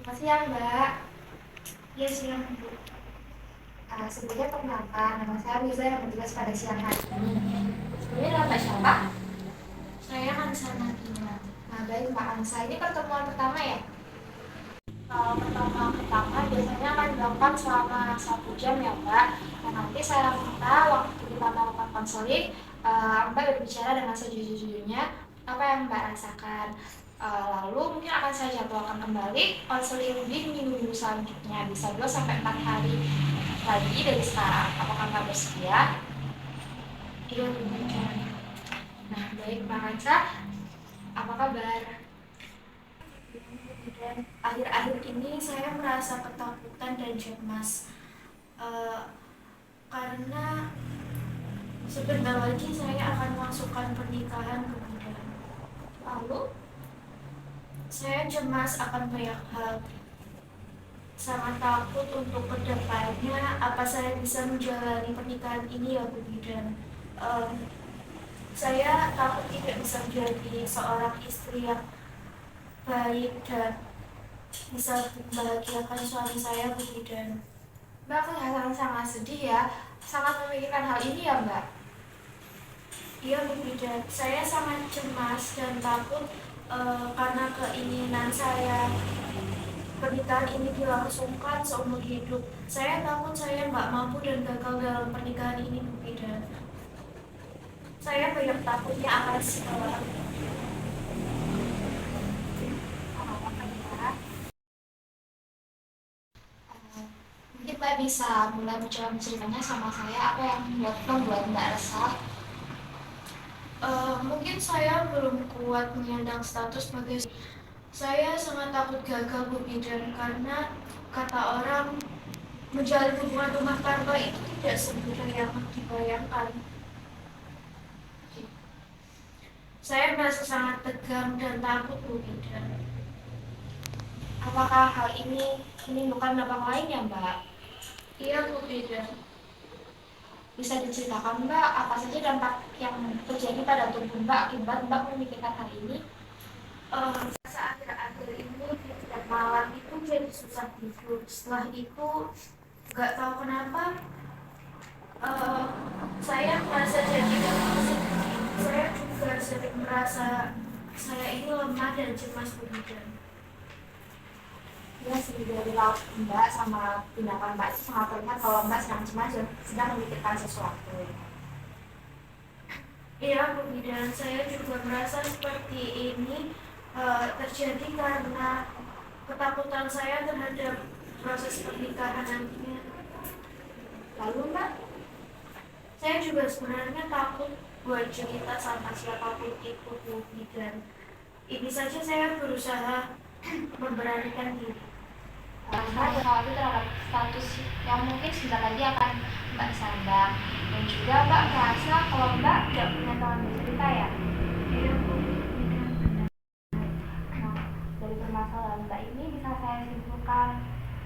Selamat siang, Mbak. Iya, siang, Bu. Sebelumnya perkenalkan, nama saya Liza yang bertugas pada siang hari ini. Sebelumnya nama Mbak siapa? Saya Hansa Nadia. Nah, baik Mbak Hansa. Ini pertemuan pertama ya? Kalau pertemuan pertama biasanya akan dilakukan selama 1 jam ya, Mbak. Dan nanti saya minta waktu kita melakukan konseling, Mbak berbicara dengan sejujur-jujurnya apa yang Mbak rasakan. Lalu mungkin akan saya jadwalkan kembali konseling di minggu-minggu selanjutnya, bisa 2 sampai 4 hari lagi dari sekarang. Apakah Mbak bersedia? Iya, benar. Nah, baik Mbak Hansa, apa kabar? Dan akhir-akhir ini saya merasa ketakutan dan cemas uh, karena sebentar lagi saya akan masukkan pernikahan ke bidan. Lalu saya cemas akan banyak hal, sangat takut untuk kedepannya apa saya bisa menjalani pernikahan ini ya Bu Bidan. Saya takut tidak bisa menjadi seorang istri yang baik dan bisa membahagiakan suami saya Bu Bidan. Mbak kelihatan sangat sedih ya, sangat memikirkan hal ini ya Mbak. Iya Bu Bidan, saya sangat cemas dan takut karena keinginan saya pernikahan ini dilangsungkan seumur hidup. Saya takut saya nggak mampu dan gagal dalam pernikahan ini Bu Bidan. Saya banyak takutnya akan mungkin Mbak bisa mulai mencoba menceritanya sama saya apa yang membuat Mbak resah. Mungkin saya belum kuat menyandang status sebagai. Saya sangat takut gagal Bu Bidan karena kata orang menjalin hubungan rumah tangga itu tidak semudah yang dibayangkan. Saya merasa sangat tegang dan takut Bu Bidan. Apakah hal ini menimbulkan dampak lain ya Mbak? Iya Bu Bidan. Bisa diceritakan Mbak apa saja dampak yang terjadi pada tubuh Mbak akibat Mbak memikirkan hal ini? Saat akhir-akhir ini tiap malam itu jadi susah tidur. Setelah itu nggak tahu kenapa saya merasa jadi saya juga sering merasa saya ini lemah dan cemas begitu. Ya sih dari laut Mbak sama tindakan Mbak itu sangat terlihat kalau Mbak sedang cemas dan sedang memikirkan sesuatu. Iya Bu Bidan, saya juga merasa seperti ini terjadi karena ketakutan saya terhadap proses pernikahan nantinya. Lalu Mbak, saya juga sebenarnya takut buat cerita sama siapapun itu Bu Bidan. Ini saja saya berusaha memberanikan diri. Mbak khawatir terhadap status yang mungkin sebentar lagi akan Mbak sandang, dan juga Mbak merasa kalau Mbak tidak punya teman bercerita ya. Iya Bu. Nah, dari permasalahan Mbak ini bisa saya simpulkan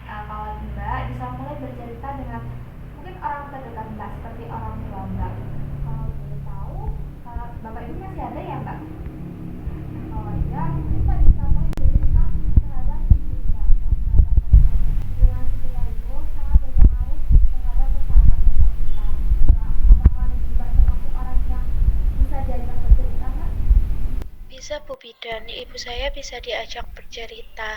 kalau Mbak bisa mulai bercerita dengan mungkin orang terdekat Mbak seperti orang tua Mbak. Kalau boleh tahu, Bapak ini masih ada ya Mbak? Kalau ada, mungkin Mbak bisa mulai bercerita terhadap ibu Mbak. Lingkungan sekitar itu sangat berpengaruh terhadap kesehatan mental kita. Nah, apakah ibu Mbak termasuk orang yang bisa diajak bercerita Mbak? Bisa Bu Bidan, ibu saya bisa diajak bercerita.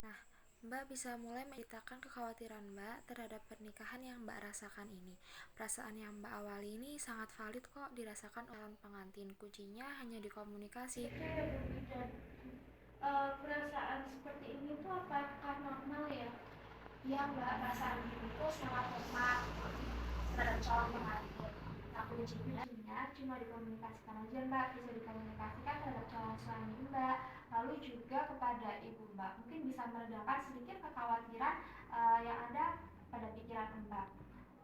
Nah, Mbak bisa mulai menceritakan kekhawatiran Mbak terhadap pernikahan yang Mbak rasakan ini. Perasaan yang Mbak awali ini sangat valid kok dirasakan oleh pengantin. Kuncinya hanya di komunikasi. Perasaan seperti ini tuh apakah normal ya? Iya Mbak, perasaan itu sangat normal terhadap calon pengantin. Nah, kuncinya cuma dikomunikasikan aja Mbak, bisa dikomunikasikan terhadap calon suami Mbak, lalu juga kepada ibu Mbak. Mungkin bisa meredakan sedikit kekhawatiran yang ada pada pikiran Mbak.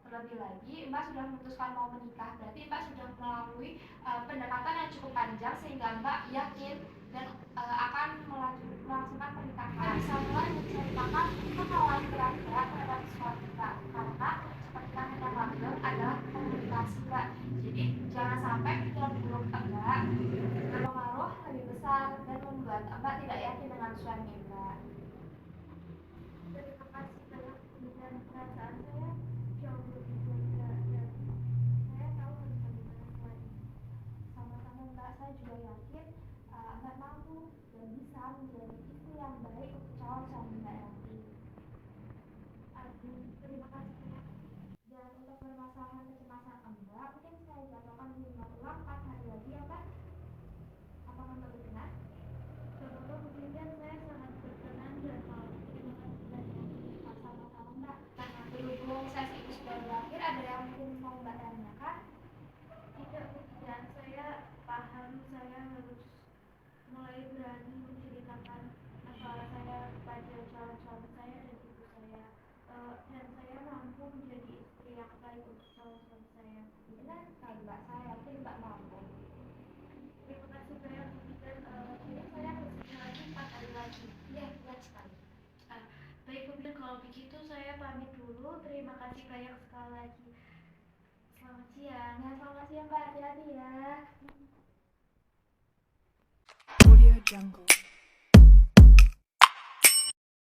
Terlebih lagi, Mbak sudah memutuskan mau menikah, berarti Mbak sudah melalui pendekatan yang cukup panjang sehingga Mbak yakin dan akan melangsungkan pernikahan. Kita bisa mulai menceritakan kekhawatiran Mbak terhadap suatu Mbak, karena pernikahan yang langgeng adalah komunikasi Mbak. Jadi jangan sampai pikiran buruk Mbak berpengaruh lebih besar dan membuat Mbak tidak yakin dengan suami Mbak. Terima kasih banyak dan perasaan saya jauh lebih lega dan saya tahu harus bagaimana selanjutnya. Sama-sama Mbak, saya juga yakin Mbak mampu dan bisa menjadi istri yang baik untuk calon suami Mbak nanti. Aduh, terima kasih banyak. Dan untuk permasalahan kecemasan Mbak, mungkin saya jadwalkan kunjungan ulang 4 hari lagi ya Mbak. Apakah Mbak berkenan? Bapak Presiden, saya sangat berkenan dan mau terima kasih banyak. Sama-sama Mbak. Nah, berhubung sesi ini sudah berakhir, ada yang mungkin mau Mbak tanyakan? Tidak, dan saya paham saya harus mulai berani menceritakan masalah saya kepada calon suami saya dan ibu saya. Dan saya mampu menjadi istri yang baik untuk calon suami saya. Benar sekali Mbak, saya yakin Mbak mampu. Terima kasih banyak dan kini saya kesini lagi 4 hari lagi. Iya, benar sekali. Baik Bu Bidan, kalau begitu saya pamit dulu. Terima kasih banyak sekali lagi. Selamat siang. Ya, selamat siang Mbak, hati-hati ya. Audio Jungle.